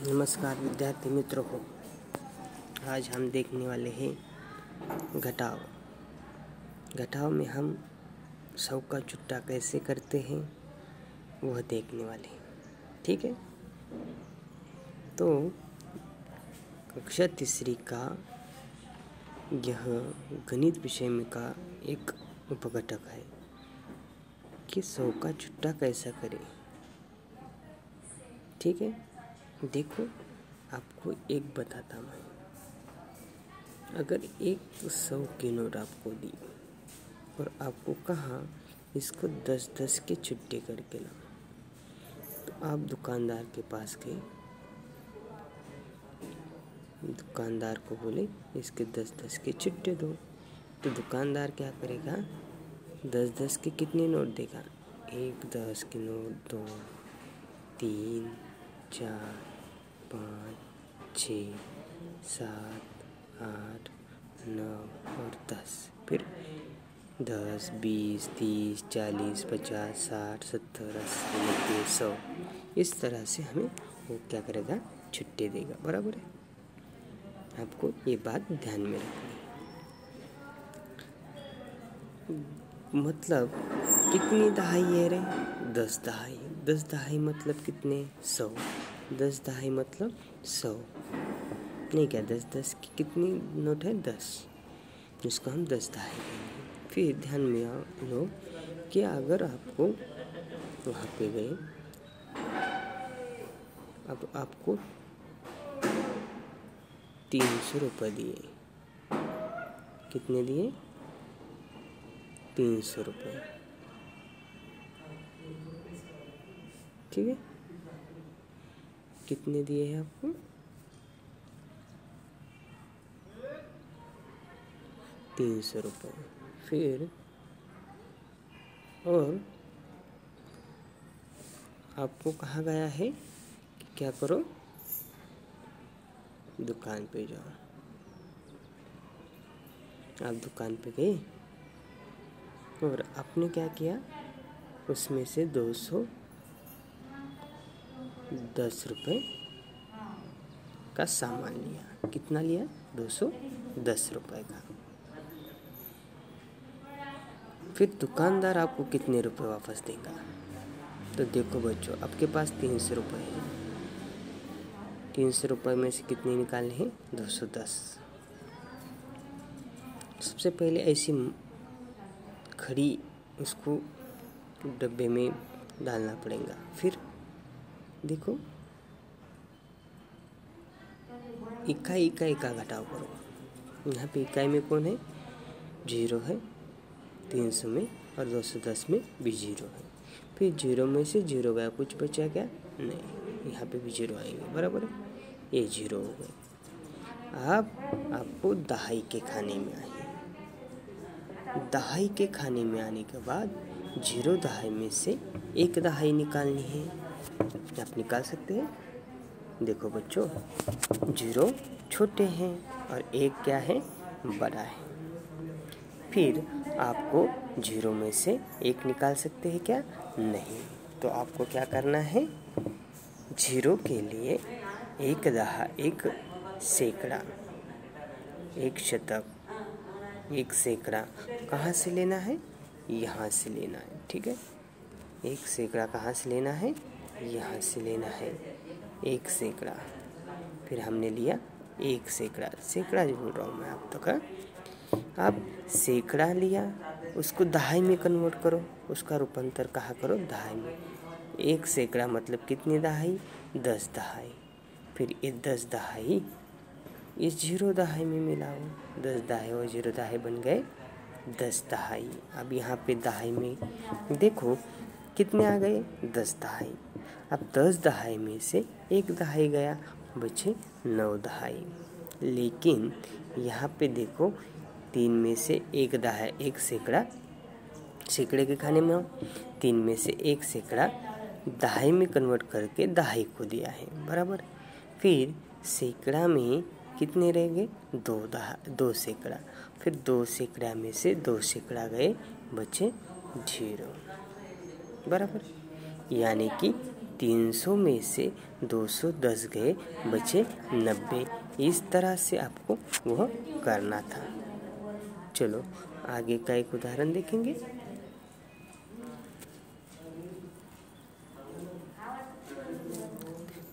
नमस्कार विद्यार्थी मित्रों को। आज हम देखने वाले हैं घटाव। घटाव में हम 100 का छुट्टा कैसे करते हैं वह देखने वाले हैं। ठीक है, तो कक्षा तीसरी का यह गणित विषय में का एक उपघटक है कि 100 का छुट्टा कैसा करें। ठीक है, देखो आपको एक बताता मैं। अगर एक 100 की नोट आपको दी और आपको कहा इसको 10-10 के छुट्टे करके लाओ, तो आप दुकानदार के पास गए, दुकानदार को बोले इसके 10-10 के छुट्टे दो। तो दुकानदार क्या करेगा, 10-10 के कितने नोट देगा? 1 10 की नोट, 2 3 4 5 6 7 8 9 और 10। फिर 10 20 30 40 50 60 70 80 90 100। इस तरह से हमें वो क्या करेगा, छुट्टे देगा। बराबर है, आपको ये बात ध्यान में रखनी है। मतलब कितनी दहाई है रे? 10 दहाई। 10 दहाई मतलब कितने? 100। 10 दहाई मतलब 100। नहीं क्या, 10-10 की कितनी नोट है? 10। जिसको हम 10 दहाई कहेंगे। फिर ध्यान में लो कि अगर आपको वहाँ पे गए, अब आपको 300 रुपये दिए। कितने दिए? 300 रुपये। ठीक है, कितने दिए हैं आपको? 300 रुपये। फिर और आपको कहा गया है कि क्या करो, दुकान पे जाओ। आप दुकान पे गए और आपने क्या किया, उसमें से 210 रुपये का सामान लिया। कितना लिया? 210 रुपये का। फिर दुकानदार आपको कितने रुपए वापस देगा? तो देखो बच्चों, आपके पास 300 रुपये है। 300 रुपये में से कितने निकालने हैं? 210। सबसे पहले ऐसी खड़ी उसको डब्बे में डालना पड़ेगा। फिर देखो, इकाई का घटाव करो। यहाँ पे इकाई में कौन है? 0 है। 300 में और 210 में भी 0 है। फिर 0 में से 0 गया, कुछ बचा क्या? नहीं, यहाँ पे भी 0 आएंगे। बराबर है, ये 0 हो गए। अब आपको दहाई के खाने में आए। दहाई के खाने में आने के बाद 0 दहाई में से 1 दहाई निकालनी है। आप निकाल सकते हैं। देखो बच्चों, 0 छोटे हैं और 1 क्या है? बड़ा है। फिर आपको 0 में से 1 निकाल सकते हैं क्या? नहीं। तो आपको क्या करना है, 0 के लिए 1 सैकड़ा, 1 शतक, 1 सैकड़ा कहाँ से लेना है? यहाँ से लेना है। ठीक है, 1 सैकड़ा कहाँ से लेना है? यहाँ से लेना है 1 सैकड़ा। फिर हमने लिया 1 सैकड़ा। सैकड़ा जो बोल रहा हूँ मैं आप तो का। आप सैकड़ा लिया, उसको दहाई में कन्वर्ट करो, उसका रूपांतर कहाँ करो? दहाई में। 1 सैकड़ा मतलब कितनी दहाई? 10 दहाई। फिर ये 10 दहाई इस 0 दहाई में मिलाओ। 10 दहाई और 0 दहाई बन गए 10 दहाई। अब यहाँ पे दहाई में देखो कितने आ गए? 10 दहाई। अब 10 दहाई में से 1 दहाई गया, बचे 9 दहाई। लेकिन यहाँ पे देखो 3 में से 1 दहाई, 1 सैकड़ा, सैकड़े के खाने में हो, 3 में से 1 सैकड़ा दहाई में कन्वर्ट करके दहाई को दिया है। बराबर। फिर सैकड़ा में कितने रह गए? 2 सैकड़ा। फिर 2 सैकड़ा में से 2 सैकड़ा गए, बचे 0। बराबर, यानी कि 300 में से 210 गए, बचे 90। इस तरह से आपको वह करना था। चलो आगे का एक उदाहरण देखेंगे।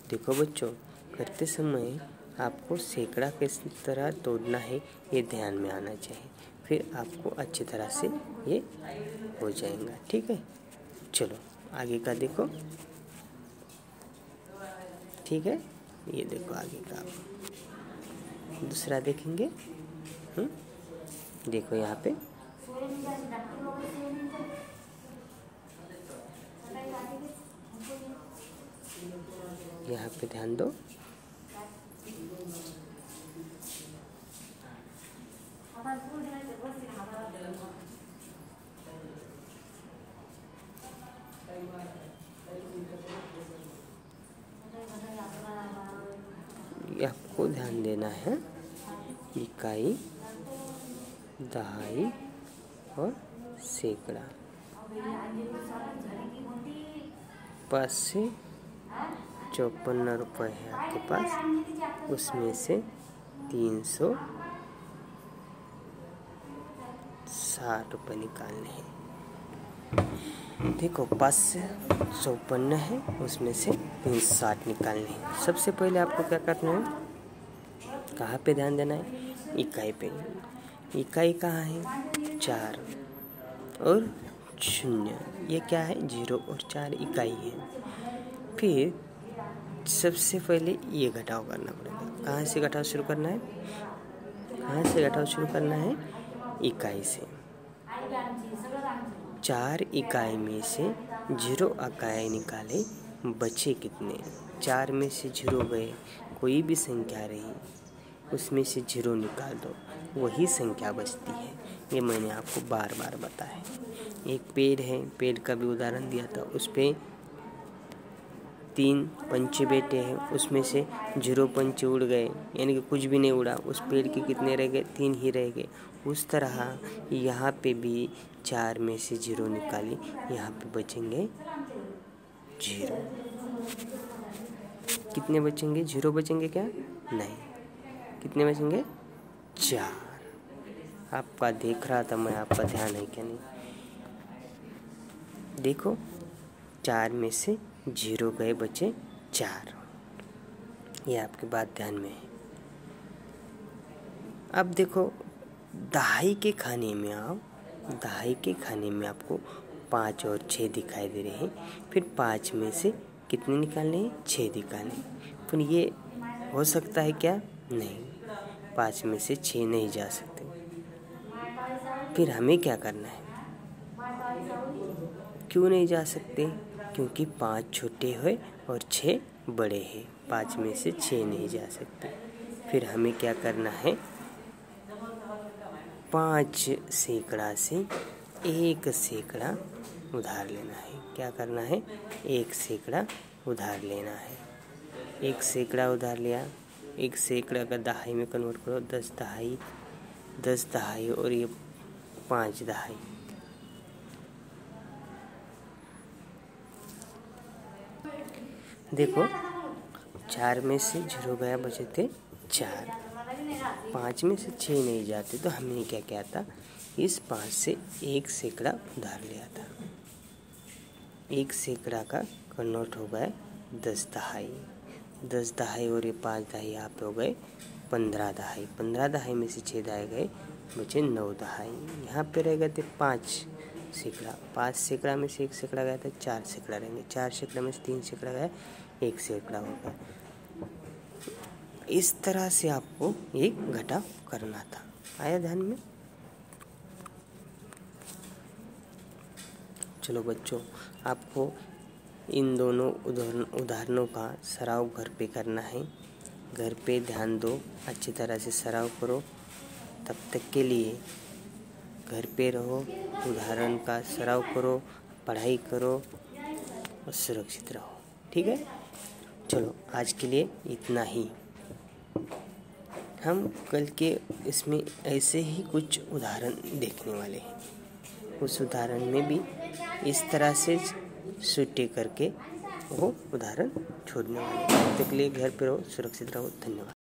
देखो बच्चों, करते समय आपको सैकड़ा किस तरह तोड़ना है ये ध्यान में आना चाहिए, फिर आपको अच्छी तरह से ये हो जाएगा। ठीक है, चलो आगे का देखो। ठीक है, ये देखो आगे का दूसरा देखेंगे। देखो यहाँ पे ध्यान दो। ये आपको ध्यान देना है, इकाई, दहाई और सैकड़ा। 5 से 54 रुपये है आपके पास, उसमें से 360 रुपये निकालने हैं। देखो 5 से 54 है, उसमें से 360 निकालने हैं। सबसे पहले आपको क्या करना है, कहाँ पे ध्यान देना है, इकाई पे। इकाई कहाँ है, 4 और 0, ये क्या है, 0 और 4 इकाई है। फिर सबसे पहले ये घटाव करना पड़ेगा। कहाँ से घटाव शुरू करना है, इकाई से। 4 इकाई में से 0 इकाई निकाले, बचे कितने। 4 में से 0 गए, कोई भी संख्या रही उसमें से 0 निकाल दो, वही संख्या बचती है। ये मैंने आपको बार बार बताया। एक पेड़ है, पेड़ का भी उदाहरण दिया था। उस पे 3 पंछी बैठे हैं, उसमें से 0 पंछी उड़ गए, यानी कि कुछ भी नहीं उड़ा। उस पेड़ के कितने रह गए, 3 ही रह गए। उस तरह यहाँ पे भी 4 में से 0 निकाली, यहाँ पे बचेंगे 0। कितने बचेंगे, 0 बचेंगे क्या, नहीं, कितने बचेंगे, 4। आपका देख रहा था मैं, आपका ध्यान है क्या नहीं। देखो 4 में से 0 गए, बचे 4। ये आपकी बात ध्यान में है। अब देखो दहाई के खाने में आओ। दहाई के खाने में आपको 5 और 6 दिखाई दे रहे हैं। फिर 5 में से कितने निकालने हैं, 6 निकालने। फिर ये हो सकता है क्या, नहीं, 5 में से 6 नहीं जा सकते। फिर हमें क्या करना है, क्यों नहीं जा सकते, क्योंकि 5 छोटे हैं और 6 बड़े हैं। 5 में से 6 नहीं जा सकते। फिर हमें क्या करना है, 5 सैकड़ा से 1 सैकड़ा उधार लेना है। क्या करना है, 1 सैकड़ा उधार लेना है। 1 सैकड़ा उधार लिया, 1 सैकड़ा का दहाई में कन्वर्ट करो, 10 दहाई, 10 दहाई और ये 5 दहाई। देखो 4 में से 0 गया, बचे थे 4। 5 में से 6 नहीं जाते, तो हमने क्या किया था, इस 5 से 1 सैकड़ा उधार लिया था। 1 सैकड़ा का कन्वर्ट हो गया 10 दहाई। 10 दहाई और ये 5 दहाई यहाँ पे हो गए 15 दहाई। 15 दहाई में से 6 दहाई गए, बचे 9 दहाई। यहाँ पे रह गए थे 5 सैकड़ा। 5 सैकड़ा में से 1 सैकड़ा गया था, 4 सैकड़ा रहेंगे। 4 सैकड़ा में से 3 सैकड़ा गया, 1 सैकड़ा होगा। इस तरह से आपको एक घटाव करना था। आया ध्यान में। चलो बच्चों, आपको इन दोनों उदाहरणों का सराव घर पे करना है। घर पे ध्यान दो, अच्छी तरह से सराव करो। तब तक के लिए घर पे रहो, उदाहरण का सराव करो, पढ़ाई करो और सुरक्षित रहो। ठीक है, चलो आज के लिए इतना ही। हम कल के इसमें ऐसे ही कुछ उदाहरण देखने वाले हैं। उस उदाहरण में भी इस तरह से छुट्टी करके वो उदाहरण छोड़ने वाले। तब तक के लिए घर पे रहो, सुरक्षित रहो। धन्यवाद।